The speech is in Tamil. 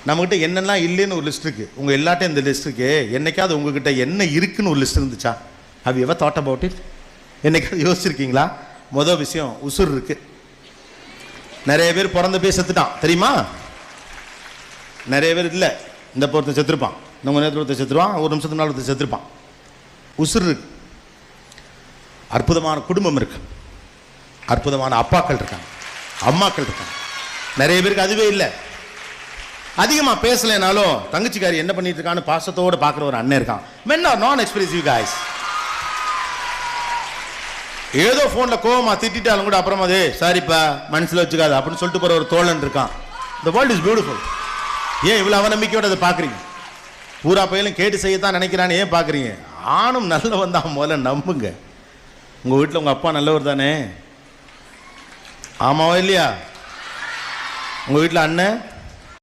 நம்மகிட்ட என்னெல்லாம் இல்லைன்னு ஒரு லிஸ்ட் இருக்குது. உங்கள் எல்லாட்டையும் இந்த லிஸ்ட் இருக்கு. என்னைக்காவது உங்ககிட்ட என்ன இருக்குன்னு ஒரு லிஸ்ட் இருந்துச்சா? How you ever thought about it? என்னைக்காவது யோசிச்சிருக்கீங்களா? மொதல் விஷயம் உசுர் இருக்கு. நிறைய பேர் பிறந்த போய் செத்துட்டான் தெரியுமா? நிறைய பேர் இல்லை, இந்த பொறுத்த செத்துருப்பான், இந்த நேரத்தில் ஒருத்தர் செத்துருவான், ஒரு நிமிஷத்துக்கு முன்னால் ஒருத்தர் செத்துருப்பான். உசுர் இருக்கு. அற்புதமான குடும்பம் இருக்கு, அற்புதமான அப்பாக்கள் இருக்காங்க, அம்மாக்கள் இருக்காங்க. நிறைய பேருக்கு அதுவே இல்லை. அதிகமாக பேசலைனாலும் தங்கச்சிக்காரி என்ன பண்ணிட்டு இருக்கான்னு பாசத்தோடு பார்க்குற ஒரு அண்ணன் இருக்கான். men are non expressive guys. ஏதோ ஃபோனில் கோவமா திட்டாலும் கூட அப்புறமா அதே சாரிப்பா மனசில் வச்சுக்காது அப்படின்னு சொல்லிட்டு போகிற ஒரு தோழன் இருக்கான். the world is beautiful. ஏன் இவ்வளோ அவநம்பிக்கையோடு அதை பார்க்குறீங்க? பூரா பையலும் கேட்டு செய்யத்தான் நினைக்கிறான்னு ஏன் பார்க்குறீங்க? ஆணும் நல்லவன் தான், முதல்ல நம்புங்க. உங்கள் வீட்டில் உங்கள் அப்பா நல்லவர் தானே? ஆமாவா இல்லையா? உங்கள் வீட்டில் அண்ணன்